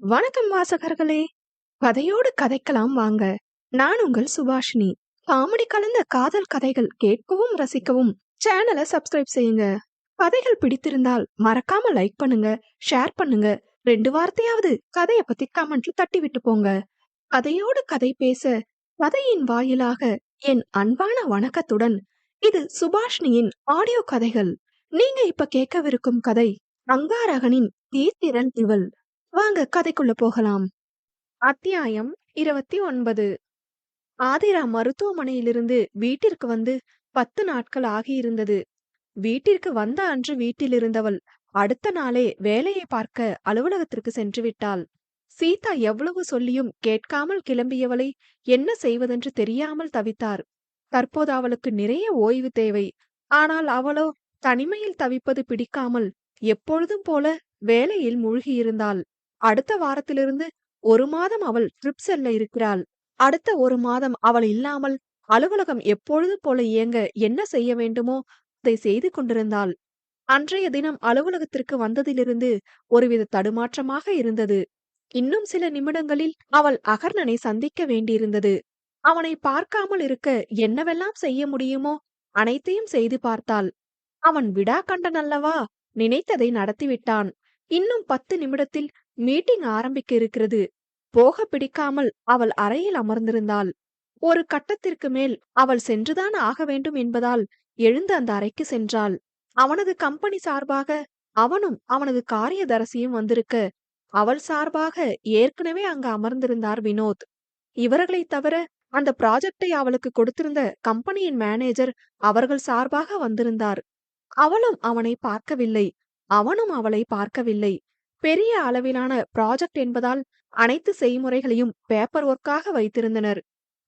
வணக்கம் வாசகர்களே. கதையோடு கதைக்கலாம் வாங்க. நான் உங்கள் சுபாஷினி. காமெடி கலந்த காதல் கதைகள் கேட்கவும் ரசிக்கவும் சேனலை சப்ஸ்கிரைப் செய்யுங்க. கதைகள் பிடித்திருந்தால் மறக்காம லைக் பண்ணுங்க, ஷேர் பண்ணுங்க. 2 வார்த்தையாவது கதைய பத்தி கமெண்ட்ல தட்டி விட்டு போங்க. கதையோடு கதை பேச கதையின் வாயிலாக என் அன்பான வணக்கத்துடன் இது சுபாஷினியின் ஆடியோ கதைகள். நீங்க இப்ப கேட்கவிருக்கும் கதை அங்காரகனின் தீத்திரன் இவள். வாங்க கதைக்குள்ள போகலாம். அத்தியாயம் 29. ஆதிரா மருத்துவமனையிலிருந்து வீட்டிற்கு வந்து 10 நாட்கள் ஆகியிருந்தது. வீட்டிற்கு வந்த அன்று வீட்டில் இருந்தவள் அடுத்த நாளே வேலையை பார்க்க அலுவலகத்திற்கு சென்று விட்டாள். சீதா எவ்வளவு சொல்லியும் கேட்காமல் கிளம்பியவளை என்ன செய்வதென்று தெரியாமல் தவித்தார். தற்போது அவளுக்கு நிறைய ஓய்வு தேவை. ஆனால் அவளோ தனிமையில் தவிப்பது பிடிக்காமல் எப்பொழுதும் போல வேலையில் மூழ்கியிருந்தாள். அடுத்த வாரத்திலிருந்து 1 மாதம் அவள் ட்ரிப் செல்ல இருக்கிறாள். அடுத்த 1 மாதம் அவள் இல்லாமல் அலுவலகம் எப்பொழுதும் போல இயங்க என்ன செய்ய வேண்டுமோ அதை செய்து கொண்டிருந்தாள். அன்றைய தினம் அலுவலகத்திற்கு வந்ததிலிருந்து ஒருவித தடுமாற்றமாக இருந்தது. இன்னும் சில நிமிடங்களில் அவள் அகர்ணனை சந்திக்க வேண்டியிருந்தது. அவனை பார்க்காமல் இருக்க என்னவெல்லாம் செய்ய முடியுமோ அனைத்தையும் செய்து பார்த்தாள். அவன் விடாக்கண்டன் அல்லவா, நினைத்ததை நடத்திவிட்டான். இன்னும் 10 நிமிடத்தில் மீட்டிங் ஆரம்பிக்க இருக்கிறது. போக பிடிக்காமல் அவள் அறையில் அமர்ந்திருந்தாள். ஒரு கட்டத்திற்கு மேல் அவள் சென்றுதான் ஆக வேண்டும் என்பதால் எழுந்து அந்த அறைக்கு சென்றாள். அவனது கம்பெனி சார்பாக அவனும் அவனது காரியதரிசியும் வந்திருக்க, அவள் சார்பாக ஏற்கனவே அங்கு அமர்ந்திருந்தார் வினோத். இவர்களைத் தவிர அந்த ப்ராஜெக்டை அவளுக்கு கொடுத்திருந்த கம்பெனியின் மேனேஜர் அவர்கள் சார்பாக வந்திருந்தார். அவளும் அவனை பார்க்கவில்லை, அவனும் அவளை பார்க்கவில்லை. பெரிய அளவிலான ப்ராஜெக்ட் என்பதால் அனைத்து செய்முறைகளையும் பேப்பர் ஒர்க்காக வைத்திருந்தனர்.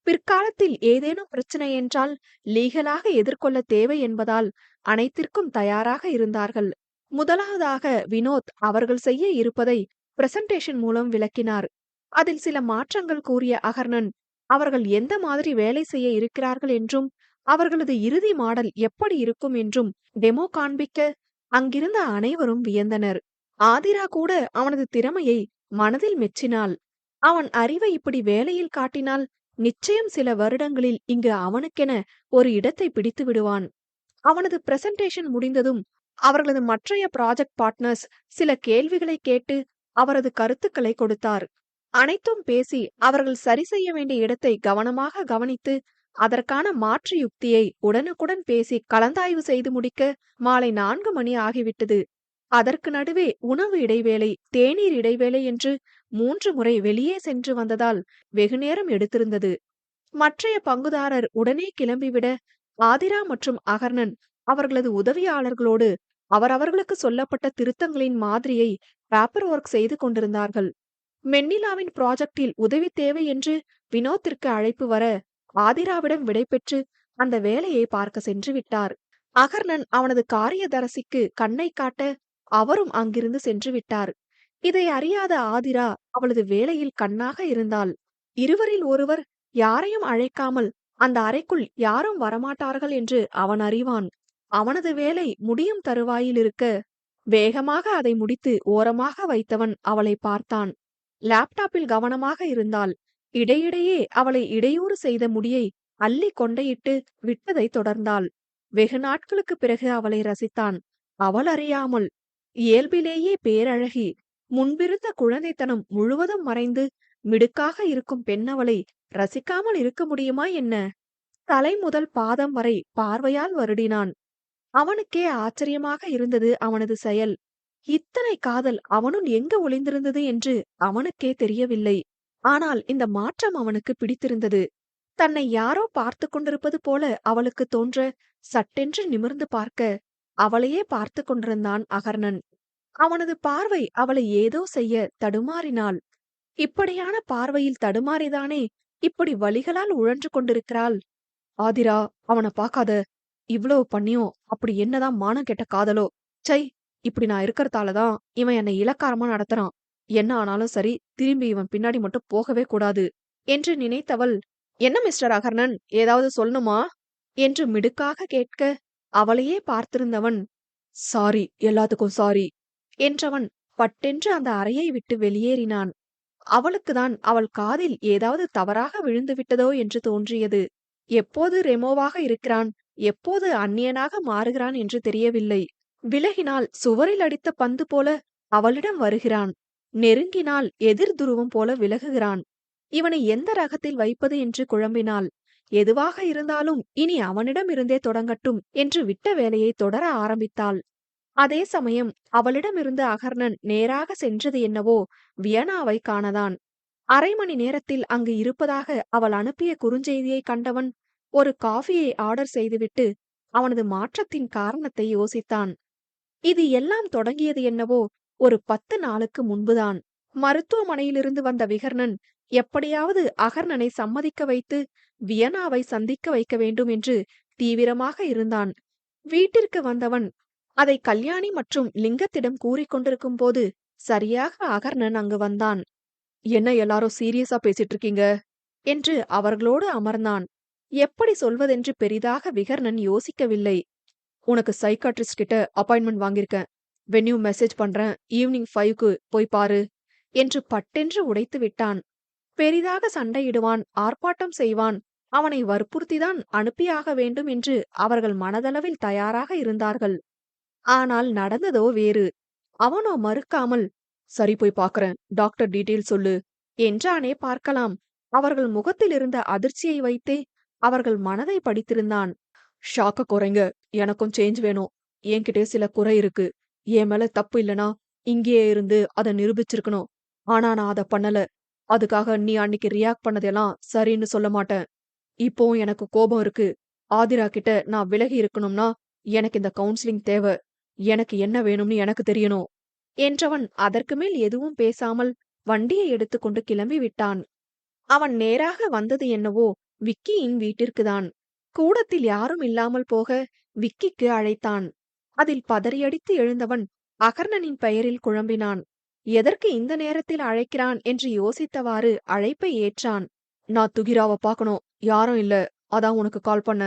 பிற்காலத்தில் ஏதேனும் பிரச்சனை என்றால் லீகலாக எதிர்கொள்ள தேவை என்பதால் அனைத்திற்கும் தயாராக இருந்தார்கள். முதலாவதாக வினோத் அவர்கள் செய்ய இருப்பதை பிரசன்டேஷன் மூலம் விளக்கினார். அதில் சில மாற்றங்கள் கூறிய அகர்ணன் அவர்கள் எந்த மாதிரி வேலை செய்ய இருக்கிறார்கள் என்றும் அவர்களது இறுதி மாடல் எப்படி இருக்கும் என்றும் டெமோ காண்பிக்க அங்கிருந்த அனைவரும் வியந்தனர். ஆதிரா கூட அவனது திறமையை மனதில் மெச்சினாள். அவன் அறிவை இப்படி வேலையில் காட்டினால் நிச்சயம் சில வருடங்களில் இங்கு அவனுக்கென ஒரு இடத்தை பிடித்து விடுவான். அவனது பிரசன்டேஷன் முடிந்ததும் அவர்களது மற்றைய ப்ராஜெக்ட் பார்ட்னர்ஸ் சில கேள்விகளை கேட்டு அவரது கருத்துக்களை கொடுத்தார். அனைத்தும் பேசி அவர்கள் சரி செய்ய வேண்டிய இடத்தை கவனமாக கவனித்து அதற்கான மாற்று யுக்தியை உடனுக்குடன் பேசி கலந்தாய்வு செய்து முடிக்க மாலை 4 மணி ஆகிவிட்டது. அதற்கு நடுவே உணவு இடைவேளை, தேநீர் இடைவேளை என்று 3 முறை வெளியே சென்று வந்ததால் வெகுநேரம் எடுத்திருந்தது. மற்றைய பங்குதாரர் உடனே கிளம்பிவிட ஆதிரா மற்றும் அகர்ணன் அவர்களது உதவியாளர்களோடு அவரவர்களுக்கு சொல்லப்பட்ட திருத்தங்களின் மாதிரியை பேப்பர் ஒர்க் செய்து கொண்டிருந்தார்கள். மென்னிலாவின் ப்ராஜெக்டில் உதவி தேவை என்று வினோத்திற்கு அழைப்பு வர ஆதிராவிடம் விடைபெற்று அந்த வேலையை பார்க்க சென்று விட்டார். அகர்ணன் அவனது காரியதரிசிக்கு கண்ணை காட்ட அவரும் அங்கிருந்து சென்று விட்டார். இதை அறியாத ஆதிரா அவளது வேலையில் கண்ணாக இருந்தாள். இருவரில் ஒருவர் யாரையும் அழைக்காமல் அந்த அறைக்குள் யாரும் வரமாட்டார்கள் என்று அவன் அறிவான். அவனது வேலை முடியும் தருவாயில் இருக்க வேகமாக அதை முடித்து ஓரமாக வைத்தவன் அவளை பார்த்தான். லேப்டாப்பில் கவனமாக இருந்தாள். இடையிடையே அவளை இடையூறு செய்த முடியை அள்ளி கொண்டையிட்டு விட்டதை தொடர்ந்தாள். வெகு நாட்களுக்கு பிறகு அவளை ரசித்தான். அவள் அறியாமல். இயல்பிலேயே பேரழகி, முன்பிருந்த குழந்தைத்தனம் முழுவதும் மறைந்து மிடுக்காக இருக்கும் பெண்ணவளை ரசிக்காமல் இருக்க முடியுமா என்ன? தலை முதல் பாதம் வரை பார்வையால் வருடினான். அவனுக்கே ஆச்சரியமாக இருந்தது அவனது செயல். இத்தனை காதல் அவனுள் எங்கு ஒளிந்திருந்தது என்று அவனுக்கே தெரியவில்லை. ஆனால் இந்த மாற்றம் அவனுக்கு பிடித்திருந்தது. தன்னை யாரோ பார்த்து கொண்டிருப்பது போல அவளுக்கு தோன்ற சட்டென்று நிமிர்ந்து பார்க்க அவளையே பார்த்து கொண்டிருந்தான் அகர்ணன். அவனது பார்வை அவளை ஏதோ செய்ய தடுமாறினாள். இப்படியான பார்வையில் தடுமாறிதானே இப்படி வலிகளால் உழன்று கொண்டிருக்கிறாள். ஆதிரா, அவனை பார்க்காத. இவ்வளவு பண்ணியும் அப்படி என்னதான் மானம் கெட்ட காதலோ. சை, இப்படி நான் இருக்கிறதாலதான் இவன் என்னை இலக்காரமா நடத்துறான். என்ன ஆனாலும் சரி, திரும்பி இவன் பின்னாடி மட்டும் போகவே கூடாது என்று நினைத்தவள், என்ன மிஸ்டர் அகர்ணன், ஏதாவது சொல்லணுமா என்று மிடுக்காக கேட்க அவளையே பார்த்திருந்தவன், சாரி, எல்லாத்துக்கும் சாரி என்றவன் பட்டென்று அந்த அறையை விட்டு வெளியேறினான். அவளுக்குதான் அவள் காதில் ஏதாவது தவறாக விழுந்து விட்டதோ என்று தோன்றியது. எப்போது ரெமோவாக இருக்கிறான், எப்போது அந்நியனாக மாறுகிறான் என்று தெரியவில்லை. விலகினால் சுவரில் அடித்த பந்து போல அவளிடம் வருகிறான். நெருங்கினால் எதிர் துருவம் போல விலகுகிறான். இவனை எந்த ரகத்தில் வைப்பது என்று குழம்பினாள். எதுவாக இருந்தாலும் இனி அவனிடம் இருந்தே தொடங்கட்டும் என்று விட்ட வேலையை தொடர ஆரம்பித்தாள். அதே சமயம் அவளிடமிருந்து அகர்ணன் நேராக சென்றது என்னவோ வியனாவை காணதான். அரை மணி நேரத்தில் அங்கு இருப்பதாக அவள் அனுப்பிய குறுஞ்செய்தியை கண்டவன் ஒரு காஃபியை ஆர்டர் செய்துவிட்டு அவனது மாற்றத்தின் காரணத்தை யோசித்தான். இது எல்லாம் தொடங்கியது என்னவோ ஒரு 10 நாளுக்கு முன்புதான். மருத்துவமனையிலிருந்து வந்த விகர்ணன் எப்படியாவது அகர்ணனை சம்மதிக்க வைத்து வியனாவை சந்திக்க வைக்க வேண்டும் என்று தீவிரமாக இருந்தான். வீட்டிற்கு வந்தவன் அதை கல்யாணி மற்றும் லிங்கத்திடம் கூறிக்கொண்டிருக்கும் போது சரியாக அகர்ணன் அங்கு வந்தான். என்ன எல்லாரும் சீரியஸா பேசிட்டு இருக்கீங்க என்று அவர்களோடு அமர்ந்தான். எப்படி சொல்வதென்று பெரிதாக விகர்ணன் யோசிக்கவில்லை. உனக்கு சைக்காட்ரிஸ்ட் கிட்ட அப்பாயின்மெண்ட் வாங்கியிருக்கேன். வென்யூ மெசேஜ் பண்றேன், ஈவினிங் 5க்கு போய் பாரு என்று பட்டென்று உடைத்து விட்டான். பெரிதாக சண்டையிடுவான், ஆர்ப்பாட்டம் செய்வான், அவனை வற்புறுத்திதான் அனுப்பியாக வேண்டும் என்று அவர்கள் மனதளவில் தயாராக இருந்தார்கள். ஆனால் நடந்ததோ வேறு. அவனோ மறுக்காமல், சரி போய் பார்க்கறேன், டாக்டர் டீட்டெயில் சொல்லு என்றானே பார்க்கலாம். அவர்கள் முகத்தில் இருந்த அதிர்ச்சியை வைத்தே அவர்கள் மனதை படித்திருந்தான். ஷாக்க குறைங்க, எனக்கும் சேஞ்ச் வேணும். என்கிட்ட சில குறை இருக்கு. என் மேல தப்பு இல்லனா இங்கேயே இருந்து அதை நிரூபிச்சிருக்கணும். ஆனா நான் அதை பண்ணல. அதுக்காக நீ அன்னைக்கு ரியாக்ட் பண்ணதெல்லாம் சரின்னு சொல்ல மாட்டேன். இப்போ எனக்கு கோபம் இருக்கு. ஆதிரா கிட்ட நான் விலகி இருக்கணும்னா எனக்கு இந்த கவுன்சிலிங் தேவை. எனக்கு என்ன வேணும்னு எனக்கு தெரியணும் என்றவன் அதற்கு மேல் எதுவும் பேசாமல் வண்டியை எடுத்துக்கொண்டு கிளம்பி விட்டான். அவன் நேராக வந்தது என்னவோ விக்கியின் வீட்டிற்குதான். கூடத்தில் யாரும் இல்லாமல் போக விக்கிக்கு அழைத்தான். அதில் பதறியடித்து எழுந்தவன் அகர்ணனின் பெயரில் குழம்பினான். எதற்கு இந்த நேரத்தில் அழைக்கிறான் என்று யோசித்தவாறு அழைப்பை ஏற்றான். நான் துகிராவை பார்க்கணும், யாரும் இல்ல, அதான் உனக்கு கால் பண்ண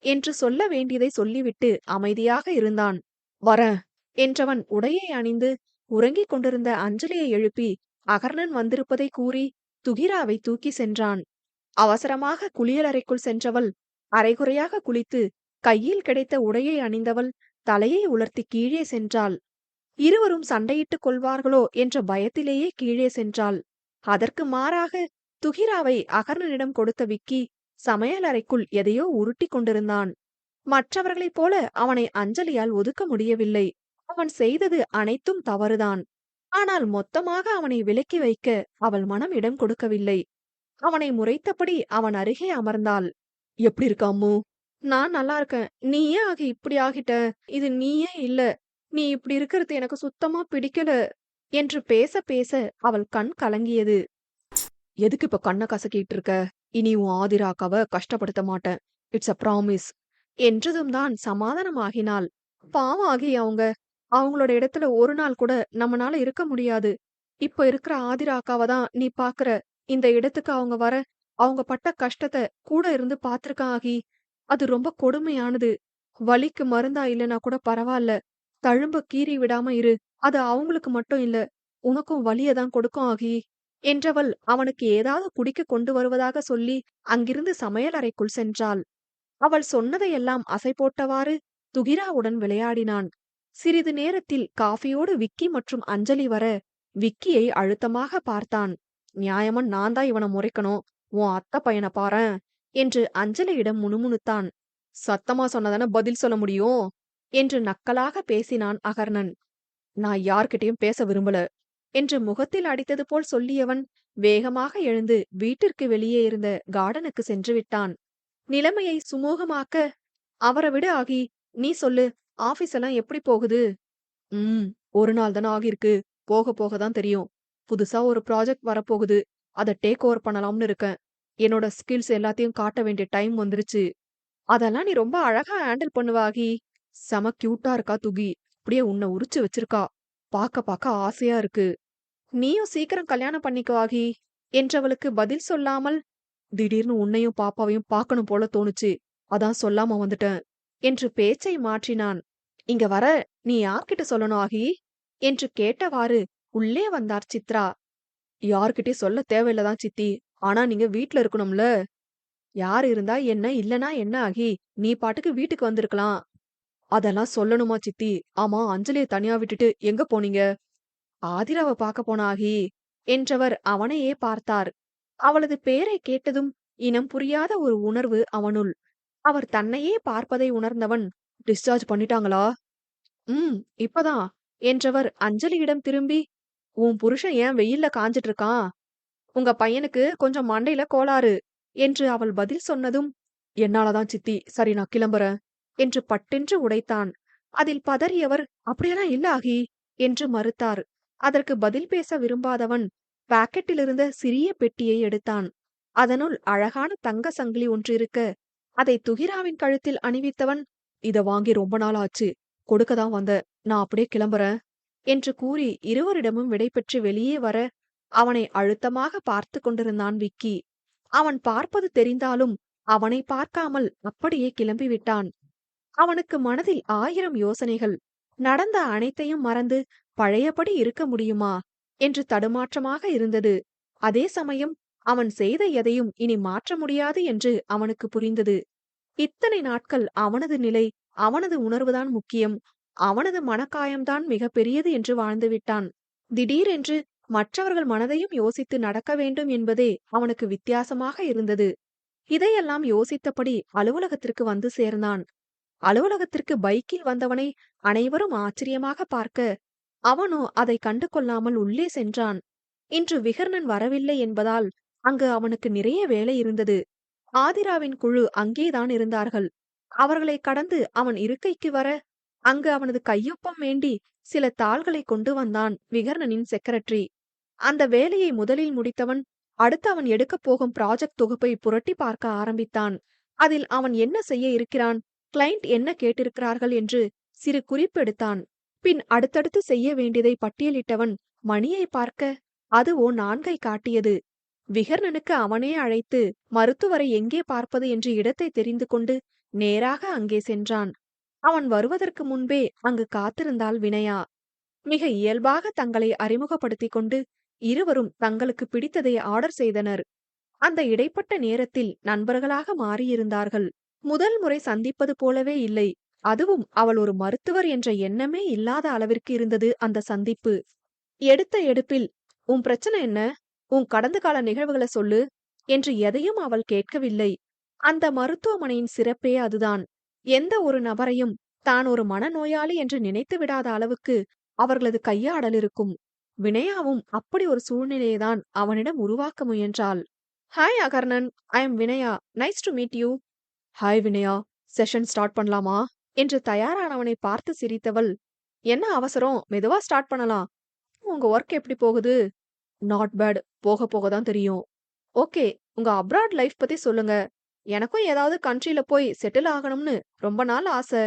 என்று சொல்ல வேண்டியதை சொல்லிவிட்டு அமைதியாக இருந்தான். வரேன் என்றவன் உடையை அணிந்து உறங்கிக் கொண்டிருந்த அஞ்சலியை எழுப்பி அகர்ணன் வந்திருப்பதை கூறி துகிராவை தூக்கி சென்றான். அவசரமாக குளியலறைக்குள் சென்றவள் அரைகுறையாக குளித்து கையில் கிடைத்த உடையை அணிந்தவள் தலையை உலர்த்தி கீழே சென்றாள். இருவரும் சண்டையிட்டுக் கொள்வார்களோ என்ற பயத்திலேயே கீழே சென்றாள். அதற்கு மாறாக துகிராவை அகர்ணனிடம் கொடுத்த விக்கி சமையலறைக்குள் எதையோ உருட்டி கொண்டிருந்தான். மற்றவர்களைப் போல அவனை அஞ்சலியால் ஒதுக்க முடியவில்லை. அவன் செய்தது அனைத்தும் தவறுதான். ஆனால் மொத்தமாக அவனை விலக்கி வைக்க அவள் மனம் இடம் கொடுக்கவில்லை. அவனை முறைத்தபடி அவன் அருகே அமர்ந்தாள். எப்படி இருக்க அம்மு? நான் நல்லா இருக்கேன். நீ ஏன் இப்படி ஆகிட்ட? இது நீயே இல்ல. நீ இப்படி இருக்கிறது எனக்கு சுத்தமா பிடிக்கல என்று பேச பேச அவள் கண் கலங்கியது. எதுக்கு இப்ப கண்ணை கசக்கிட்டு இருக்க? இனி உன் ஆதிராக்காவ கஷ்டப்படுத்த மாட்டேன். இட்ஸ் அ ப்ராமிஸ் என்றதும் தான் சமாதானமாகினாள். பாவம் ஆகி அவங்களோட இடத்துல ஒரு நாள் கூட நம்மனால இருக்க முடியாது. இப்ப இருக்கிற ஆதிராக்காவ தான் நீ பாக்குற. இந்த இடத்துக்கு அவங்க வர அவங்க பட்ட கஷ்டத்தை கூட இருந்து பாத்திருக்கான் ஆகி. அது ரொம்ப கொடுமையானது. வலிக்கு மருந்தா இல்லைன்னா கூட பரவாயில்ல. தழும்ப கீறி விடாம இரு. அது அவங்களுக்கு மட்டும் இல்ல, உனக்கும் வலியதான் கொடுக்கும் ஆகி என்றவள் அவனுக்கு ஏதாவது குடிக்க கொண்டு வருவதாக சொல்லி அங்கிருந்து சமையலறைக்குள் சென்றாள். அவள் சொன்னதையெல்லாம் அசை போட்டவாறு துகிராவுடன் விளையாடினான். சிறிது நேரத்தில் காஃபியோடு விக்கி மற்றும் அஞ்சலி வர விக்கியை அழுத்தமாக பார்த்தான். நியாயமா நான் தான் இவனை முறைக்கணும். உன் அத்தை பையனை பாரேன் என்று அஞ்சலியிடம் முணுமுணுத்தான். சத்தமா சொன்னதானே பதில் சொல்ல முடியும் என்று நக்கலாக பேசினான் அகர்ணன். நான் யார்கிட்டயும் பேச விரும்பல என்று முகத்தில் அடித்தது போல் சொல்லியவன் வேகமாக எழுந்து வீட்டிற்கு வெளியே இருந்த கார்டனுக்கு சென்று விட்டான். நிலைமையை சுமூகமாக்க, அவரை விட ஆகி, நீ சொல்லு, ஆபீஸ் எல்லாம் எப்படி போகுது? ஒரு நாள் தானே ஆகியிருக்கு. போக போக தான் தெரியும். புதுசா ஒரு ப்ராஜெக்ட் வரப்போகுது. அதை டேக் ஓவர் பண்ணலாம்னு இருக்கேன். என்னோட ஸ்கில்ஸ் எல்லாத்தையும் காட்ட வேண்டிய டைம் வந்துருச்சு. அதெல்லாம் நீ ரொம்ப அழகா ஹேண்டில் பண்ணுவாகி. செம கியூட்டா இருக்கா துகி. அப்படியே உன்னை உரிச்சு வச்சிருக்கா. பாக்க பாக்க ஆசையா இருக்கு. நீயும் சீக்கிரம் கல்யாணம் பண்ணிக்குவாகி என்றவளுக்கு பதில் சொல்லாமல், திடீர்னு உன்னையும் பாப்பாவையும் பார்க்கணும் போல தோணுச்சு. அதான் சொல்லாம வந்துட்டேன் என்று பேச்சை மாற்றினான். இங்க வர நீ யார்கிட்ட சொல்லணும் ஆகி என்று கேட்டவாறு உள்ளே வந்தார் சித்ரா. யார்கிட்டயும் சொல்ல தேவையில்லதான் சித்தி. ஆனா நீங்க வீட்ல இருக்கணும்ல. யார் இருந்தா என்ன, இல்லனா என்ன ஆகி, நீ பாட்டுக்கு வீட்டுக்கு வந்திருக்கலாம். அதெல்லாம் சொல்லணுமா சித்தி? ஆமா, அஞ்சலிய தனியா விட்டுட்டு எங்க போனீங்க? ஆதிராவ பாக்க போன ஆகி, என்றவர் அவனையே பார்த்தார். அவளது பேரை கேட்டதும் இனம் புரியாத ஒரு உணர்வு அவனுள். அவர் தன்னையே பார்ப்பதை உணர்ந்தவன், டிஸ்சார்ஜ் பண்ணிட்டாங்களா? ம், இப்பதான் என்றவர் அஞ்சலியிடம் திரும்பி, உன் புருஷன் ஏன் வெயில்ல காஞ்சிட்டு இருக்கான்? உங்க பையனுக்கு கொஞ்சம் மண்டையில கோளாறு என்று அவள் பதில் சொன்னதும், என்னாலதான் சித்தி, சரி நான் கிளம்புறேன் என்று பட்டென்று உடைத்தான். அதில் பதறியவர், அப்படியெல்லாம் இல்ல ஆகி என்று மறுத்தார். அதற்கு பதில் பேச விரும்பாதவன் பாக்கெட்டிலிருந்த சிறிய பெட்டியை எடுத்தான். அதனுள் அழகான தங்க சங்கிலி ஒன்று இருக்க, அதை துகிராவின் கழுத்தில் அணிவித்தவன், இத வாங்கி ரொம்ப நாள் ஆச்சு, கொடுக்கதான் வந்தேன், நான் அப்படியே கிளம்புறேன் என்று கூறி இருவரிடமும் விடைபெற்று வெளியே வர, அவனை அழுத்தமாக பார்த்து கொண்டிருந்தான் விக்கி. அவன் பார்ப்பது தெரிந்தாலும் அவனை பார்க்காமல் அப்படியே கிளம்பிவிட்டான். அவனுக்கு மனதில் 1000 யோசனைகள். நடந்த அனைத்தையும் மறந்து பழையபடி இருக்க முடியுமா என்று தடுமாற்றமாக இருந்தது. அதே சமயம் அவன் செய்த எதையும் இனி மாற்ற முடியாது என்று அவனுக்கு புரிந்தது. இத்தனை நாட்கள் அவனது நிலை, அவனது உணர்வுதான் முக்கியம், அவனது மனக்காயம்தான் மிக பெரியது என்று வாழ்ந்துவிட்டான். திடீரென்று மற்றவர்கள் மனதையும் யோசித்து நடக்க வேண்டும் என்பதே அவனுக்கு வித்தியாசமாக இருந்தது. இதையெல்லாம் யோசித்தபடி அலுவலகத்திற்கு வந்து சேர்ந்தான். அலுவலகத்திற்கு பைக்கில் வந்தவனை அனைவரும் ஆச்சரியமாக பார்க்க, அவனோ அதை கண்டு கொள்ளாமல் உள்ளே சென்றான். இன்று விகர்ணன் வரவில்லை என்பதால் அங்கு அவனுக்கு நிறைய வேலை இருந்தது. ஆதிராவின் குழு அங்கேதான் இருந்தார்கள். அவர்களை கடந்து அவன் இருக்கைக்கு வர, அங்கு அவனது கையொப்பம் வேண்டி சில தாள்களை கொண்டு வந்தான் விகர்ணனின் செக்ரட்டரி. அந்த வேலையை முதலில் முடித்தவன், அடுத்து அவன் எடுக்கப் போகும் ப்ராஜெக்ட் தொகுப்பை புரட்டி பார்க்க ஆரம்பித்தான். அதில் அவன் என்ன செய்ய இருக்கிறான், கிளையண்ட் என்ன கேட்டிருக்கிறார்கள் என்று சிறு குறிப்பெடுத்தான். பின் அடுத்தடுத்து செய்ய வேண்டியதை பட்டியலிட்டவன் மணியை பார்க்க, அதுவோ 4ஐ காட்டியது. விகர்ணனுக்கு அவனே அழைத்து மருத்துவரை எங்கே பார்ப்பது என்று இடத்தை தெரிந்து கொண்டு நேராக அங்கே சென்றான். அவன் வருவதற்கு முன்பே அங்கு காத்திருந்தாள் வினயா. மிக இயல்பாக தங்களை அறிமுகப்படுத்திக் கொண்டு இருவரும் தங்களுக்கு பிடித்ததை ஆர்டர் செய்தனர். அந்த இடைப்பட்ட நேரத்தில் நண்பர்களாக மாறியிருந்தார்கள். முதல் முறை சந்திப்பது போலவே இல்லை. அதுவும் அவள் ஒரு மருத்துவர் என்ற எண்ணமே இல்லாத அளவிற்கு இருந்தது அந்த சந்திப்பு. எடுத்த எடுப்பில், உன் பிரச்சனை என்ன, உன் கடந்த கால நிகழ்வுகளை சொல்லு என்று எதையும் அவள் கேட்கவில்லை. அந்த மருத்துவமனையின் சிறப்பே அதுதான். எந்த ஒரு நபரையும் தான் ஒரு மனநோயாளி என்று நினைத்து விடாத அளவுக்கு அவர்களது கையாடல் இருக்கும். வினயாவும் அப்படி ஒரு சூழ்நிலையைதான் அவனிடம் உருவாக்க முயன்றாள். Hi Akarnan, I am Vinaya, nice to meet you. Hi Vinaya, session start பண்ணலாமா என்று தயாரானவனை பார்த்து சிரித்தவள், என்ன அவசரம், மெதுவா ஸ்டார்ட் பண்ணலாம். உங்க ஒர்க் எப்படி போகுது? நாட் பேட், போக போக தான் தெரியும். ஓகே, உங்க அப்ராட் லைஃப் பத்தி சொல்லுங்க. எனக்கும் ஏதாவது கண்ட்ரில போய் செட்டில் ஆகணும்னு ரொம்ப நாள் ஆசை.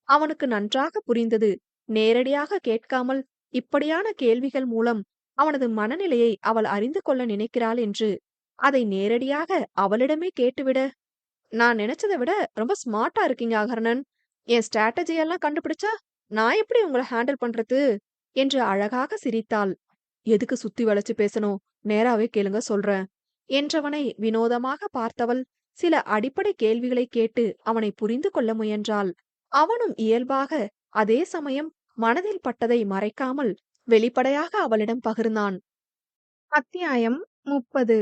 அவனுக்கு நன்றாக புரிந்தது. நேரடியாக கேட்காமல் இப்படியான கேள்விகள் மூலம் அவனது மனநிலையை அவள் அறிந்து கொள்ள நினைக்கிறாள் என்று. அதை நேரடியாக அவளிடமே கேட்டுவிட, நான் நினைச்சதை விட ரொம்ப ஸ்மார்ட்டா இருக்கீங்க அகர்ணன். என் ஸ்ட்ராட்டஜி எல்லாம் கண்டுபிடிச்சா நான் எப்படி உங்களை ஹேண்டில் பண்றது என்று அழகாக சிரித்தாள். எதுக்கு சுத்தி வளைச்சு பேசணும், நேராவே கேளுங்க சொல்றேன் என்றவனை வினோதமாக பார்த்தவள் சில அடிப்படை கேள்விகளை கேட்டு அவனை புரிந்து கொள்ள முயன்றாள். அவனும் இயல்பாக, அதே சமயம் மனதில் பட்டதை மறைக்காமல் வெளிப்படையாக அவளிடம் பகிர்ந்தான். அத்தியாயம் 30.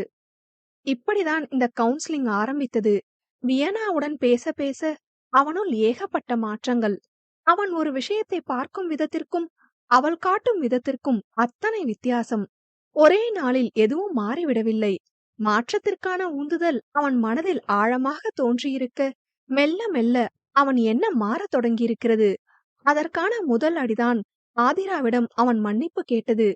இப்படிதான் இந்த கவுன்சிலிங் ஆரம்பித்தது. வியனாவுடன் பேச பேச அவனுள் ஏகப்பட்ட மாற்றங்கள். அவன் ஒரு விஷயத்தை பார்க்கும் விதத்திற்கும் அவள் காட்டும் விதத்திற்கும் அத்தனை வித்தியாசம். ஒரே நாளில் எதுவும் மாறிவிடவில்லை. மாற்றத்திற்கான உந்துதல் அவன் மனதில் ஆழமாக தோன்றியிருக்க, மெல்ல மெல்ல அவன் எண்ணம் மாறத் தொடங்கியிருக்கிறது. அதற்கான முதல் அடிதான் ஆதிராவிடம் அவன் மன்னிப்பு கேட்டது.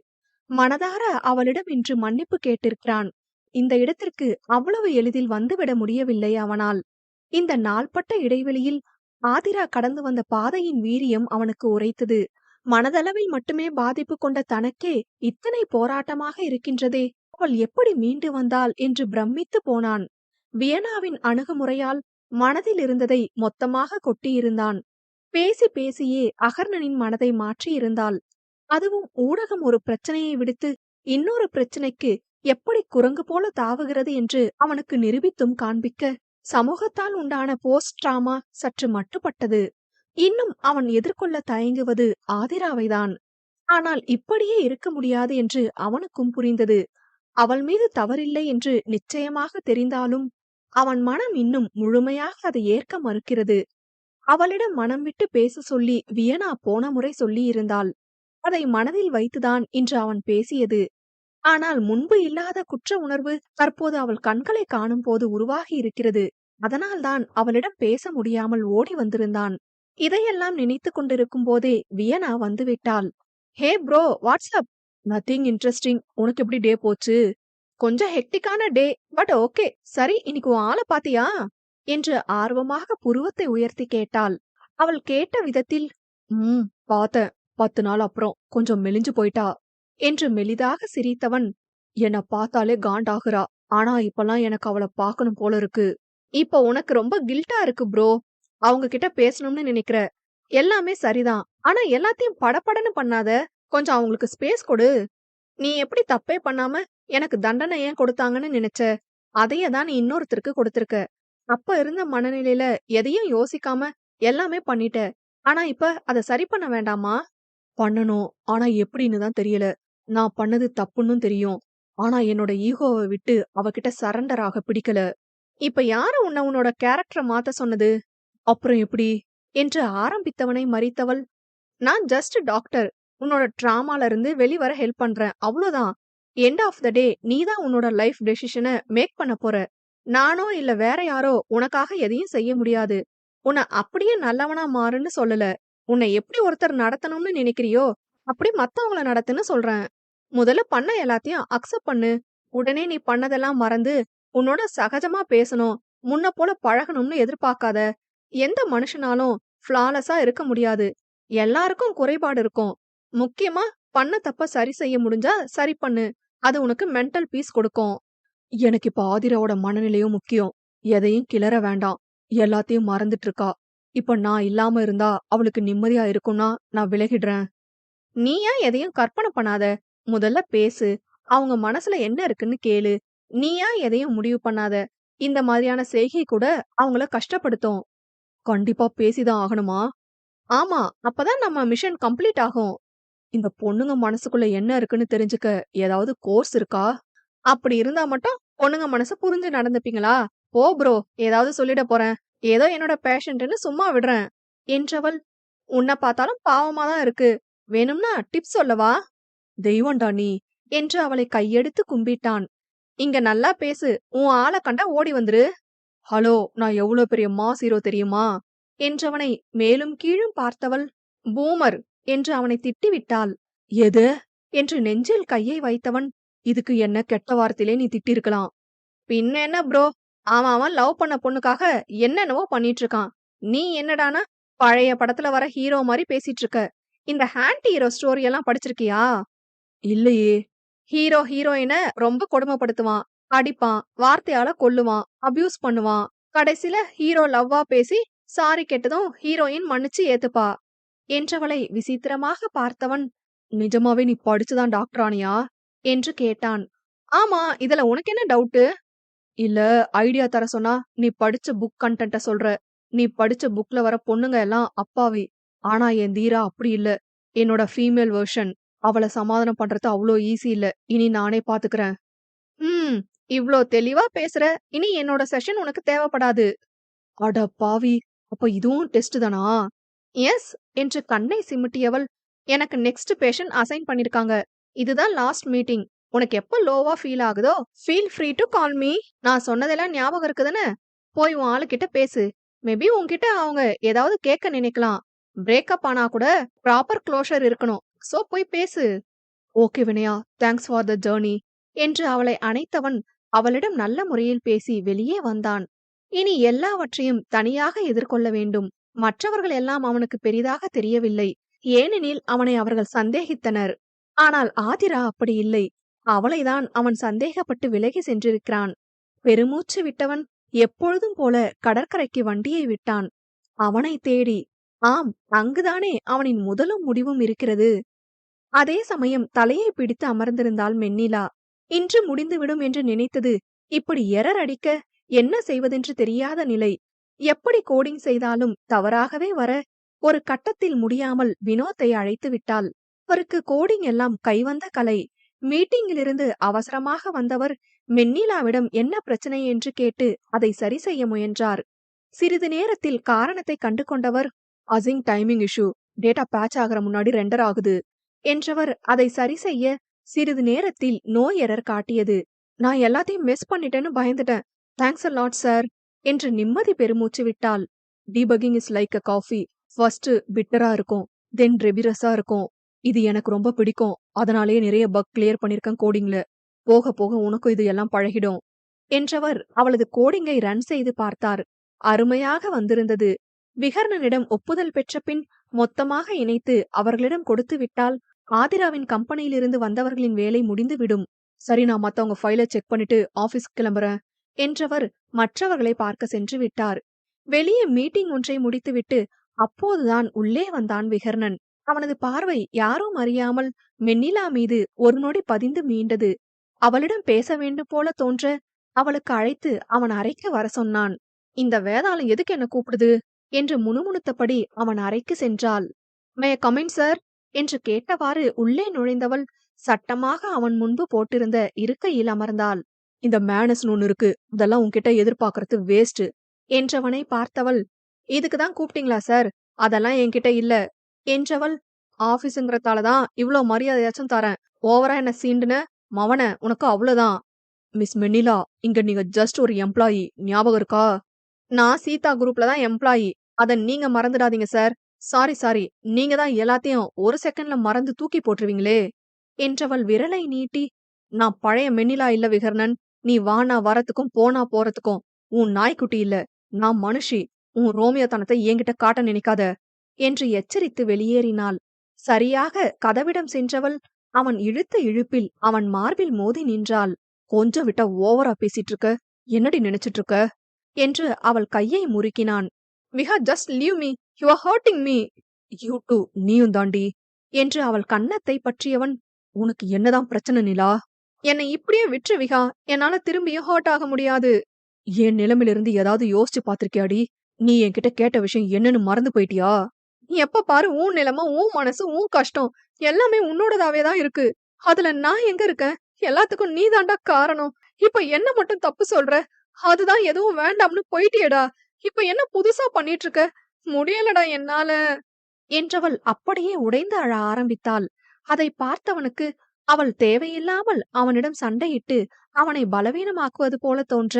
மனதார அவளிடம் இன்று மன்னிப்பு கேட்டிருக்கிறான். இந்த இடத்திற்கு அவ்வளவு எளிதில் வந்துவிட முடியவில்லை அவனால். இந்த நாள்பட்ட இடைவெளியில் ஆதிரா கடந்து வந்த பாதையின் வீரியம் அவனுக்கு உரைத்தது. மனதளவில் மட்டுமே பாதிப்பு கொண்ட தனக்கே இத்தனை போராட்டமாக இருக்கின்றதே, அவள் எப்படி மீண்டு வந்தாள் என்று பிரமித்து போனான். வியனாவின் அணுகுமுறையால் மனதில் இருந்ததை மொத்தமாக கொட்டியிருந்தான். பேசி பேசியே அகர்ணனின் மனதை மாற்றியிருந்தாள். அதுவும் ஊடகம் ஒரு பிரச்சனையை விடுத்து இன்னொரு பிரச்சனைக்கு எப்படி குரங்கு போல தாவுகிறது என்று அவனுக்கு நிரூபித்தும் காண்பிக்க சமூகத்தால் உண்டான போஸ்ட் டிராமா சற்று மட்டுப்பட்டது. இன்னும் அவன் எதிர்கொள்ள தயங்குவது ஆதிராவைதான். ஆனால் இப்படியே இருக்க முடியாது என்று அவனுக்கும் புரிந்தது. அவள் மீது தவறில்லை என்று நிச்சயமாக தெரிந்தாலும் அவன் மனம் இன்னும் முழுமையாக அதை ஏற்க மறுக்கிறது. அவளிடம் மனம் விட்டு பேச சொல்லி வியனா போன முறை சொல்லி இருந்தாள். அதை மனதில் வைத்துதான் இன்று அவன் பேசியது. ஆனால் முன்பு இல்லாத குற்ற உணர்வு தற்போது அவள் கண்களை காணும் போது உருவாகி இருக்கிறது. அதனால்தான் அவளிடம் பேச முடியாமல் ஓடி வந்திருந்தான். இதையெல்லாம் நினைத்து கொண்டிருக்கும் போதே வியனா வந்துவிட்டாள். Hey bro, what's up? Nothing interesting. உனக்கு எப்படி டே போச்சு? கொஞ்சம் ஹெக்டிக்கான டே, பட் ஓகே. சரி, இன்னைக்கு உன் ஆளை பாத்தியா என்று ஆர்வமாக புருவத்தை உயர்த்தி கேட்டாள். அவள் கேட்ட விதத்தில் பார்த்தேன். 10 நாள் அப்புறம் கொஞ்சம் மெலிஞ்சு போயிட்டா என்று மெலிதாக சிரித்தவன், என்ன பார்த்தாலே காண்டாகுறா. ஆனா இப்பெல்லாம் எனக்கு அவளை பார்க்கணும் போல இருக்கு. இப்ப உனக்கு ரொம்ப கில்ட்டா இருக்கு ப்ரோ. அவங்க கிட்ட பேசணும்னு நினைக்கிற. எல்லாமே சரிதான். ஆனா எல்லாத்தையும் படபடன்னு பண்ணாத. கொஞ்சம் அவங்களுக்கு ஸ்பேஸ் கொடு. நீ எப்படி தப்பே பண்ணாம எனக்கு தண்டனை ஏன் கொடுத்தாங்கன்னு நினைச்ச? அதையே தான் நீ இன்னொருத்தருக்கு கொடுத்திருக்க. அப்ப இருந்த மனநிலையில எதையும் யோசிக்காம எல்லாமே பண்ணிட்ட. ஆனா இப்ப அதை சரி பண்ண வேண்டாமா? பண்ணணும். ஆனா எப்படின்னு தான் தெரியல. நான் பண்ணது தப்புன்னு தெரியும். ஆனா என்னோட ஈகோவை விட்டு அவகிட்ட சரண்டர் ஆக பிடிக்கல. இப்ப யாரு உன்னோட கேரக்டரை மாத்த சொன்னது? அப்புறம் எப்படி என்று ஆரம்பித்தவனை மறித்தவள், நான் ஜஸ்ட் டாக்டர். உன்னோட ட்ராமால இருந்து வெளிவர ஹெல்ப் பண்றேன், அவ்வளவுதான். எண்ட் ஆஃப் த டே நீதான் உன்னோட லைஃப் டெசிஷனை மேக் பண்ண போற. நானோ இல்ல வேற யாரோ உனக்காக எதையும் செய்ய முடியாது. உன்னை அப்படியே நல்லவனா மாறுன்னு சொல்லல. உன்னை எப்படி ஒருத்தர் நடத்தணும்னு நினைக்கிறியோ அப்படி மத்தவங்கள நடத்துன்னு சொல்றேன். முதல்ல பண்ண எல்லாத்தையும் அக்செப்ட் பண்ணு. உடனே நீ பண்ணதெல்லாம் மறந்து உன்னோட சகஜமா பேசணும், முன்ன போல பழகணும்னு எதிர்பார்க்காத. எந்த மனுஷனாலும் ஃபிளாலஸா இருக்க முடியாது. எல்லாருக்கும் குறைபாடு இருக்கும். முக்கியமா பண்ண தப்ப சரி செய்ய முடிஞ்சா சரி பண்ணு. அது உனக்கு மென்டல் பீஸ் கொடுக்கும். எனக்கு இப்ப ஆதிராவோட மனநிலையும் முக்கியம். எதையும் கிளற வேண்டாம். எல்லாத்தையும் மறந்துட்டு இருக்கா. இப்ப நான் இல்லாம இருந்தா அவளுக்கு நிம்மதியா இருக்கும்னா நான் விலகிடுறேன். நீயா எதையும் கற்பனை பண்ணாத. முதல்ல பேசு. அவங்க மனசுல என்ன இருக்குன்னு கேளு. நீயா எதையும் முடிவு பண்ணாத. இந்த மாதிரியான செய்கை கூட அவங்கள கஷ்டப்படுத்தும். கண்டிப்பா பேசிதான் ஆகணுமா? ஆமா, அப்பதான் நம்ம மிஷன் கம்ப்ளீட் ஆகும். இந்த பொண்ணுங்க மனசுக்குள்ள என்ன இருக்குன்னு தெரிஞ்சுக்க ஏதாவது கோர்ஸ் இருக்கா? அப்படி இருந்தா மட்டும் பொண்ணுங்க மனச புரிஞ்சு நடந்துப்பீங்களா? போ ப்ரோ, ஏதாவது சொல்லிட போறேன். ஏதோ என்னோட பேஷண்ட்னு சும்மா விடுறேன் என்றவள், உன்னை பார்த்தாலும் பாவமா தான் இருக்கு. வேணும்னா டிப்ஸ் சொல்லவா? தெய்வம்டா நீ என்று அவளை கையெடுத்து கும்பிட்டான். இங்க நல்லா பேசு. உன் ஆளை கண்டா ஓடி வந்துரு. ஹலோ, நான் எவ்வளவு பெரிய மாஸ் ஹீரோ தெரியுமா என்றவனை மேலும் கீழும் பார்த்தவள், பூமர் என்று அவனை திட்டிவிட்டாள். எது என்று நெஞ்சில் கையை வைத்தவன், இதுக்கு என்ன கெட்ட வார்த்தையிலே நீ திட்டிருக்கலாம். பின்ன என்ன ப்ரோ, அவன் லவ் பண்ண பொண்ணுக்காக என்னென்னவோ பண்ணிட்டு இருக்கான். நீ என்னடானா பழைய படத்துல வர ஹீரோ மாதிரி பேசிட்டு இருக்க. இந்த ஹான்டி ஹீரோ ஸ்டோரி எல்லாம் படிச்சிருக்கியா? இல்லையே. ஹீரோ ஹீரோயின ரொம்ப கொடுமைப்படுத்துவான், அடிப்பான், வார்த்தையால கொல்லுவான், அபியூஸ் பண்ணுவான். கடைசில ஹீரோ லவ்வா பேசி சாரி கெட்டதும் ஹீரோயின் மன்னிச்சு ஏத்துப்பா என்றவளை விசித்திரமாக பார்த்தவன், நிஜமாவே நீ படிச்சுதான் டாக்டர் ஆனியா என்று கேட்டான். ஆமா, இதுல உனக்கு என்ன டவுட்டு? இல்ல, ஐடியா தர சொன்னா நீ படிச்ச புக் கண்டென்ட்ட சொல்ற. நீ படிச்ச புக்ல வர பொண்ணுங்க எல்லாம் அப்பாவி. ஆனா என் தீரா அப்படி இல்ல. என்னோட ஃபீமேல் வெர்ஷன். அவளை சமாதானம் பண்றது அவ்வளோ ஈஸி இல்ல. இனி நானே பாத்துக்கிறேன். இவ்ளோ தெளிவா பேசுற. இனி என்னோட செஷன் உனக்கு தேவைப்படாது. அட பாவி, அப்ப இதுவும் டெஸ்ட் தானா? எஸ் என்று கண்ணை சிமிட்டியவள், எனக்கு நெக்ஸ்ட் பேஷண்ட் அசைன் பண்ணிருக்காங்க. இதுதான் லாஸ்ட் மீட்டிங். உனக்கு எப்ப லோவா ஃபீல் ஆகுதோ feel free to call me. நான் சொன்னதெல்லாம் ஞாபகம் இருக்குதுன்னு போய் உன் ஆளுகிட்ட பேசு. மேபி உன்கிட்ட அவங்க ஏதாவது கேட்க நினைக்கலாம். பிரேக்கப் ஆனா கூட ப்ராப்பர் க்ளோஷர் இருக்கணும். சோ போய் பேசு. Okay Vinaya, thanks for the journey என்று அவளை அணைத்தவன் அவளிடம் நல்ல முறையில் பேசி வெளியே வந்தான். இனி எல்லாவற்றையும் தனியாக எதிர்கொள்ள வேண்டும். மற்றவர்கள் எல்லாம் அவனுக்கு பெரிதாக தெரியவில்லை. ஏனெனில் அவனை அவர்கள் சந்தேகித்தனர். ஆனால் ஆதிரா அப்படி இல்லை. அவளைதான் அவன் சந்தேகப்பட்டு விலகி சென்றிருக்கிறான். பெருமூச்சு விட்டவன் எப்பொழுதும் போல கடற்கரைக்கு வண்டியை விட்டான். அவனை தேடி. ஆம், அங்குதானே அவனின் முதலும் முடிவும் இருக்கிறது. அதே சமயம் தலையை பிடித்து அமர்ந்திருந்தாள் மென்னிலா. இன்று முடிந்துவிடும் என்று நினைத்தது இப்படி எரர் அடிக்க என்ன செய்வதென்று தெரியாத நிலை. எப்படி கோடிங் செய்தாலும் தவறாகவே வர ஒரு கட்டத்தில் முடியாமல் வினோத்தை அழைத்து விட்டாள். அவருக்கு கோடிங் எல்லாம் கைவந்த கலை. மீட்டிங்கிலிருந்து அவசரமாக வந்தவர் மென்னிலாவிடம் என்ன பிரச்சனை என்று கேட்டு அதை சரி செய்ய முயன்றார். சிறிது நேரத்தில் காரணத்தை கண்டு கொண்டவர், async timing issue, data patch ஆகிற முன்னாடி ரெண்டர் ஆகுது என்றவர் அதை சரி செய்ய சிறிது நேரத்தில் நோ எரர் காட்டியது. நான் எல்லாத்தையும் மிஸ் பண்ணிட்டேன்னு பயந்துட்டேன். தேங்க்ஸ் அ லாட் சார் என்று நிம்மதி பெருமூச்சு விட்டாள். Debugging is like a coffee. First பிட்டரா இருக்கும், தென் ரெபிரஸா இருக்கும். இது எனக்கு ரொம்ப பிடிக்கும். அதனாலேயே நிறைய பக் கிளியர் பண்ணிருக்கேன் கோடிங்ல. போக போக உனக்கும் இது எல்லாம் பழகிடும் என்றவர் அவளது கோடிங்கை ரன் செய்து பார்த்தார். அருமையாக வந்திருந்தது. விகர்ணனிடம் ஒப்புதல் பெற்ற பின் மொத்தமாக இணைத்து அவர்களிடம் கொடுத்து விட்டால் ஆதிராவின் கம்பெனியிலிருந்து வந்தவர்களின் வேலை முடிந்துவிடும். சரி, நான் மத்தவங்க ஃபைலை செக் பண்ணிட்டு ஆபீஸ்க்கு கிளம்புறேன் என்றவர் மற்றவர்களை பார்க்க சென்று விட்டார். வெளியே மீட்டிங் ஒன்றை முடித்துவிட்டு அப்போதுதான் உள்ளே வந்தான் விகர்ணன். அவனது பார்வை யாரும் அறியாமல் மென்னிலா மீது ஒரு நொடி பதிந்து மீண்டது. அவளிடம் பேச வேண்டும் போல தோன்ற அவளுக்கு அழைத்து அவன் அறைக்கு வர சொன்னான். இந்த வேதாளம் எதுக்கு என்ன கூப்பிடுது என்று முணுமுணுத்தபடி அவன் அறைக்கு சென்றாள். மே கமின் சார் என்று கேட்டவாறு உள்ளே நுழைந்தவள் சட்டமாக அவன் முன்பு போட்டிருந்த இருக்கையில் அமர்ந்தாள். இந்த மேனஸ்னு ஒன்னு இருக்கு, அதெல்லாம் உன்கிட்ட எதிர்பார்க்கறது வேஸ்ட் என்றவனை பார்த்தவள், இதுக்குதான் கூப்பிட்டீங்களா சார்? அதெல்லாம் என்கிட்ட இல்ல என்றவள், ஆபீஸுங்கிறதாலதான் இவ்ளோ மரியாதையாச்சும் தரேன். ஓவரா என்ன சீண்டுன மவன, உனக்கு அவ்வளவுதான். மிஸ் மென்னிலா, இங்க நீங்க ஜஸ்ட் ஒரு எம்ப்ளாயி, ஞாபகம் இருக்கா? நான் சீதா குரூப்ல தான் எம்ப்ளாயி, அத நீங்க மறந்துடாதீங்க சார். சாரி, நீங்க தான் எல்லாத்தையும் ஒரு செகண்ட்ல மறந்து தூக்கி போட்டுருவீங்களே என்றவள் விரலை நீட்டி, நான் பழைய மென்னிலா இல்ல விகர்ணன். நீ வானா வரத்துக்கும் போனா போறதுக்கும். உன் நாய்க்குட்டி இல்ல, நான் மனுஷி. உன் ரோமியோத்தனத்தை என்கிட்ட காட்ட நினைக்காத என்று எச்சரித்து வெளியேறினாள். சரியாக கதவிடம் சென்றவள் அவன் இழுத்த இழுப்பில் அவன் மார்பில் மோதி நின்றாள். கொஞ்சம் விட்டா ஓவரா பேசிட்டு இருக்க, என்னடி நினைச்சிட்டு இருக்க என்று அவள் கையை முறுக்கினான். Viha, just leave me, you are hurting me. You too, நீயும் தாண்டி என்று அவள் கன்னத்தை பற்றியவன், உனக்கு என்னதான் பிரச்சனை நிலா? என்னை இப்படியே விற்று விகா, என்னால திரும்பியும் ஹர்ட் ஆக முடியாது. என் நிலைமையிலிருந்து ஏதாவது யோசிச்சு பாத்திருக்கியாடி? நீ என்கிட்ட கேட்ட விஷயம் என்னன்னு மறந்து போயிட்டியா? நீ எப்ப பாரு உன் நிலைமை, உன் மனசு, உன் கஷ்டம் எல்லாமே உன்னோடதாவே தான் இருக்கு. அதுல நான் எங்க இருக்கேன்? எல்லாத்துக்கும் நீ தாண்டா காரணம். இப்ப என்ன மட்டும் தப்பு சொல்ற? அதுதான் எதுவும் வேண்டாம்னு போயிட்டியடா. இப்ப என்ன புதுசா பண்ணிட்டு இருக்க? முடியலடா என்னால என்றவள் அப்படியே உடைந்து அழ ஆரம்பித்தாள். அதை பார்த்தவனுக்கு அவள் தேவையில்லாமல் அவனிடம் சண்டையிட்டு அவனை பலவீனமாக்குவது போல தோன்ற,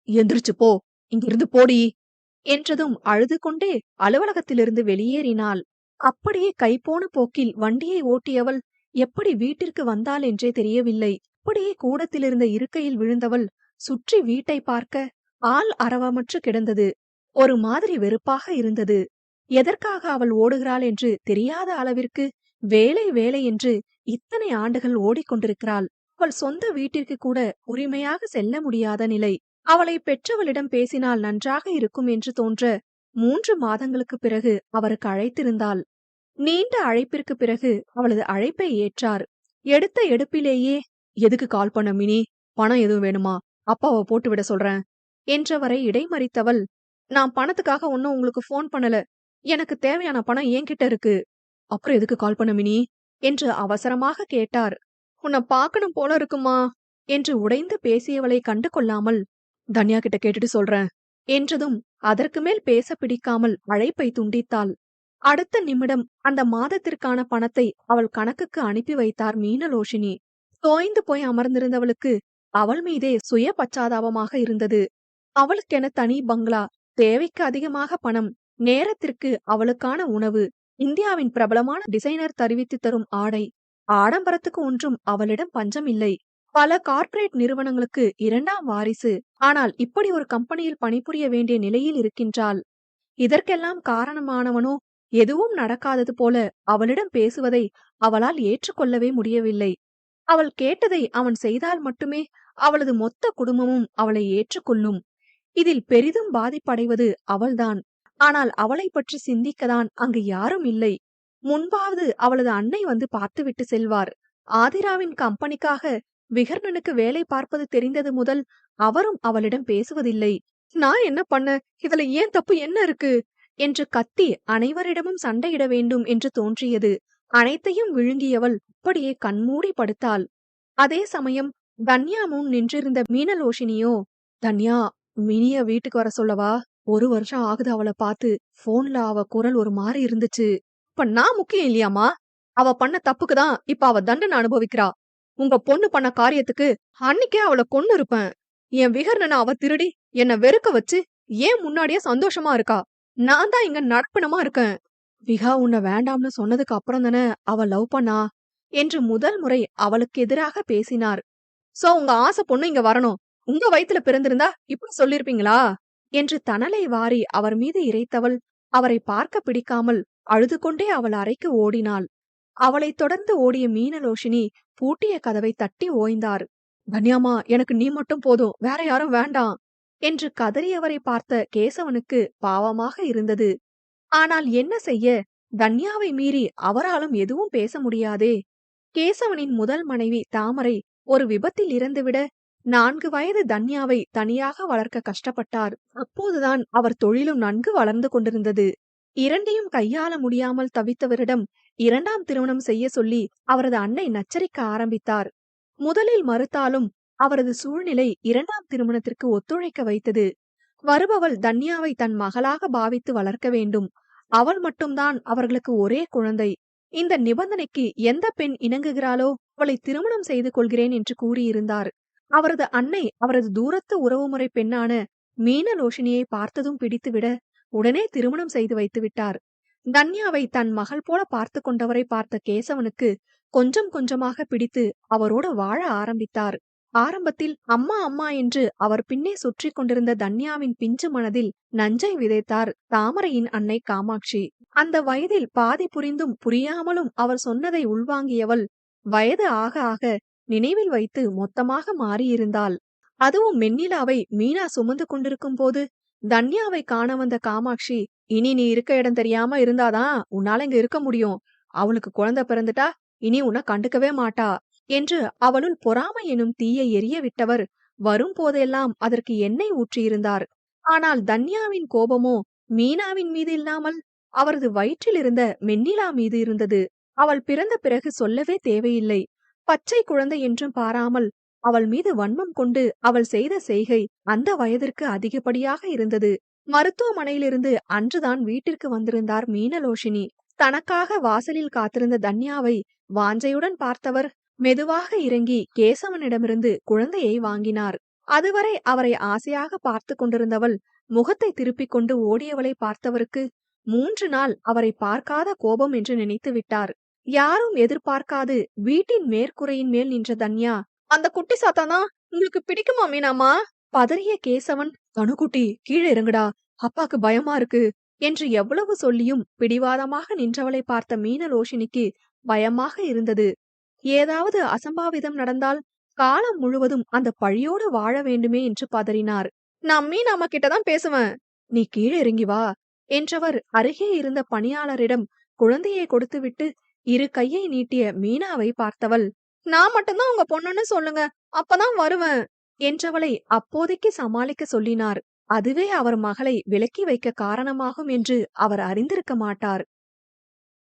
எந்திரிச்சு போ, இங்கிருந்து போடி என்றதும் அழுது கொண்டே அலுவலகத்திலிருந்து வெளியேறினாள். அப்படியே கைப்போன போக்கில் வண்டியை ஓட்டியவள் எப்படி வீட்டிற்கு வந்தாள் என்றே தெரியவில்லை. அப்படியே கூடத்திலிருந்த இருக்கையில் விழுந்தவள் சுற்றி வீட்டை பார்க்க ஆள் அரவமற்று கிடந்தது. ஒரு மாதிரி வெறுப்பாக இருந்தது. எதற்காக அவள் ஓடுகிறாள் என்று தெரியாத அளவிற்கு வேலை வேலை என்று இத்தனை ஆண்டுகள் ஓடிக்கொண்டிருக்கிறாள். அவள் சொந்த வீட்டிற்கு கூட உரிமையாக செல்ல முடியாத நிலை. அவளை பெற்றவளிடம் பேசினால் நன்றாக இருக்கும் என்று தோன்ற 3 மாதங்களுக்கு பிறகு அவருக்கு அழைத்திருந்தாள். நீண்ட அழைப்பிற்கு பிறகு அவளது அழைப்பை ஏற்றார். எடுத்த எடுப்பிலேயே, எதுக்கு கால் பண்ண மினி? பணம் எதுவும் வேணுமா? அப்பாவை போட்டு விட சொல்றேன் என்றவரை இடைமறித்தவள், நான் பணத்துக்காக ஒன்னும் உங்களுக்கு போன் பண்ணல. எனக்கு தேவையான பணம் என்கிட்ட இருக்கு. அப்புறம் எதுக்கு கால் பண்ண மினி என்று அவசரமாக கேட்டார். உன்னை பார்க்கணும் போல இருக்குமா என்று உடைந்து பேசியவளை கண்டு கொள்ளாமல், தன்யா கிட்ட கேட்டுட்டு சொல்றேன் என்றதும் அதற்கு மேல் பேச பிடிக்காமல் அழைப்பை துண்டித்தாள். அடுத்த நிமிடம் அந்த மாதத்திற்கான பணத்தை அவள் கணக்குக்கு அனுப்பி வைத்தார் மீனலோஷினி. தோய்ந்து போய் அமர்ந்திருந்தவளுக்கு அவள் மீதே சுய பச்சாதாபமாக இருந்தது. அவளுக்கென தனி பங்களா, தேவைக்கு அதிகமாக பணம், நேரத்திற்கு அவளுக்கான உணவு, இந்தியாவின் பிரபலமான டிசைனர் தருவித்து தரும் ஆடை, ஆடம்பரத்துக்கு ஒன்றும் அவளிடம் பஞ்சம் இல்லை. பல கார்ப்பரேட் நிறுவனங்களுக்கு 2ஆம் வாரிசு. ஆனால் இப்படி ஒரு கம்பெனியில் பணிபுரிய வேண்டிய நிலையில் இருக்கின்றாள். இதற்கெல்லாம் காரணமானவனோ எதுவும் நடக்காதது போல அவளிடம் பேசுவதை அவளால் ஏற்றுக்கொள்ளவே முடியவில்லை. அவள் கேட்டதை அவன் செய்தால் மட்டுமே அவளது மொத்த குடும்பமும் அவளை ஏற்றுக்கொள்ளும். இதில் பெரிதும் பாதிப்படைவது அவள்தான். ஆனால் அவளை பற்றி சிந்திக்கதான் அங்கு யாரும் இல்லை. முன்பாவது அவளது அன்னை வந்து பார்த்துவிட்டு செல்வார். ஆதிராவின் கம்பெனிக்காக விகர்ணனுக்கு வேலை பார்ப்பது தெரிந்தது முதல் அவரும் அவளிடம் பேசுவதில்லை. நான் என்ன பண்ண? இதுல ஏன் தப்பு என்ன இருக்கு? என்று கத்தி அனைவரிடமும் சண்டையிட வேண்டும் என்று தோன்றியது. அனைத்தையும் விழுங்கியவள் அப்படியே கண்மூடி படுத்தாள். அதே சமயம் தன்யா முன் நின்றிருந்த மீனலோஷினியோ, தன்யா, மினிய வீட்டுக்கு வர சொல்லவா? 1 வருஷம் ஆகுது அவளை பார்த்து. போன்ல அவ குரல் ஒரு மாதிரி இருந்துச்சு. இப்ப நான் முக்கியம் இல்லையாமா? அவ பண்ண தப்புக்கு தான் இப்ப அவ தண்டனை அனுபவிக்கிறா. உங்க பொண்ணு பண்ண காரியத்துக்கு அன்னைக்கே அவளை கொன்னு இருப்பேன். என் விகர்ணனை அவ திருடி என்ன வெறுக்க வச்சு ஏன் முன்னாடியே சந்தோஷமா இருக்கா? நான் தான் இங்க நடப்பினமா இருக்கேன். விகா உன்னை வேண்டாம்னு சொன்னதுக்கு அப்புறம் தானே அவ லவ் பண்ணா என்று முதல் முறை அவளுக்கு எதிராக பேசினார். சோ உங்க ஆசை பொண்ணு இங்க வரணும். உங்க வயித்துல பிறந்திருந்தா இப்படி சொல்லிருப்பீங்களா? என்று தணலை வாரி அவர் மீது இறைத்தவள் அவரை பார்க்க பிடிக்காமல் அழுது கொண்டே அவள் அறைக்கு ஓடினாள். அவளைத் தொடர்ந்து ஓடிய மீனலோஷினி பூட்டிய கதவை தட்டி ஓய்ந்தார். தன்யாமா, எனக்கு நீ மட்டும் போதும், வேற யாரும் வேண்டாம் என்று கதறியவரை பார்த்த கேசவனுக்கு பாவமாக இருந்தது. ஆனால் என்ன செய்ய? தன்யாவை மீறி அவராலும் எதுவும் பேச முடியாதே. கேசவனின் முதல் மனைவி தாமரை ஒரு விபத்தில் இறந்துவிட 4 வயது தன்யாவை தனியாக வளர்க்க கஷ்டப்பட்டார். அப்போதுதான் அவர் தொழிலும் நன்கு வளர்ந்து கொண்டிருந்தது. இரண்டையும் கையாள முடியாமல் தவித்தவரிடம் 2ஆம் திருமணம் செய்ய சொல்லி அவரது அன்னை நச்சரிக்க ஆரம்பித்தார். முதலில் மறுத்தாலும் அவரது சூழ்நிலை 2ஆம் திருமணத்திற்கு ஒத்துழைக்க வைத்தது. வருபவள் தன்யாவை தன் மகளாக பாவித்து வளர்க்க வேண்டும். அவள் மட்டும்தான் அவர்களுக்கு ஒரே குழந்தை. இந்த நிபந்தனைக்கு எந்த பெண் இணங்குகிறாளோ அவளை திருமணம் செய்து கொள்கிறேன் என்று கூறியிருந்தார். அவரது அன்னை அவரது தூரத்து உறவுமுறை பெண்ணான மீனலோஷினியை பார்த்ததும் பிடித்துவிட உடனே திருமணம் செய்து வைத்து விட்டார். தன்யாவை தன் மகள் போல பார்த்து கொண்டவரை பார்த்த கேசவனுக்கு கொஞ்சம் கொஞ்சமாக பிடித்து அவரோடு வாழ ஆரம்பித்தார். ஆரம்பத்தில் அம்மா அம்மா என்று அவர் பின்னே சுற்றி கொண்டிருந்த தன்யாவின் பிஞ்சு மனதில் நஞ்சை விதைத்தார் தாமரையின் அன்னை காமாட்சி. அந்த வயதில் பாதி புரிந்தும் புரியாமலும் அவர் சொன்னதை உள்வாங்கியவள் வயது ஆக ஆக நினைவில் வைத்து மொத்தமாக மாறியிருந்தாள். அதுவும் மென்னிலாவை மீனா சுமந்து கொண்டிருக்கும் போது தன்யாவை காண வந்த காமாட்சி, இனி நீ இருக்க இடம் தெரியாம இருந்தாதான் உன்னால இங்க இருக்க முடியும். அவளுக்கு குழந்தை பிறந்துட்டா இனி உன்னை கண்டுக்கவே மாட்டா என்று அவளுள் பொறாமை எனும் தீயை எரிய விட்டவர் வரும் போதெல்லாம் அதற்கு எண்ணெய் ஊற்றியிருந்தார். ஆனால் தன்யாவின் கோபமோ மீனாவின் மீது இல்லாமல் அவரது வயிற்றில் இருந்த மென்னிலா மீது இருந்தது. அவள் பிறந்த பிறகு சொல்லவே தேவையில்லை. பச்சை குழந்தை என்றும் பாராமல் அவள் மீது வன்மம் கொண்டு அவள் செய்த செய்கை அந்த வயதிற்கு அதிகப்படியாக இருந்தது. மருத்துவமனையிலிருந்து அன்றுதான் வீட்டிற்கு வந்திருந்தார் மீனலோஷினி. தனக்காக வாசலில் காத்திருந்த தன்யாவை வாஞ்சையுடன் பார்த்தவர் மெதுவாக இறங்கி கேசவனிடமிருந்து குழந்தையை வாங்கினார். அதுவரை அவரை ஆசையாக பார்த்து கொண்டிருந்தவள் முகத்தை திருப்பிக் கொண்டு ஓடியவளை பார்த்தவருக்கு 3 நாள் அவரை பார்க்காத கோபம் என்று நினைத்து விட்டார். யாரும் எதிர்பார்க்காது வீட்டின் மேற்கூரையின் மேல் நின்ற தன்யா, அந்த குட்டி சாத்தானா உங்களுக்கு பிடிக்குமா மீனாமா? பதறிய கேசவன், தனுக்குட்டி கீழே இறங்குடா, அப்பாக்கு பயமா இருக்கு என்று எவ்வளவு சொல்லியும் பிடிவாதமாக நின்றவளை பார்த்த மீனலோஷினிக்கு பயமாக இருந்தது. ஏதாவது அசம்பாவிதம் நடந்தால் காலம் முழுவதும் அந்த பழியோடு வாழ வேண்டுமே என்று பதறினார். நான் மீனாமா கிட்டதான் பேசுவேன், நீ கீழே இறங்கி வா என்றவர் அருகே இருந்த பணியாளரிடம் குழந்தையை கொடுத்துவிட்டு 2 கையை நீட்டிய மீனாவை பார்த்தவள், நான் மட்டும்தான் உங்க பொண்ணுன்னு சொல்லுங்க, அப்பதான் வருவேன் என்றவளை அப்போதைக்கு சமாளிக்க சொல்லினார். அதுவே அவர் மகளை விலக்கி வைக்க காரணமாகும் என்று அவர் அறிந்திருக்க மாட்டார்.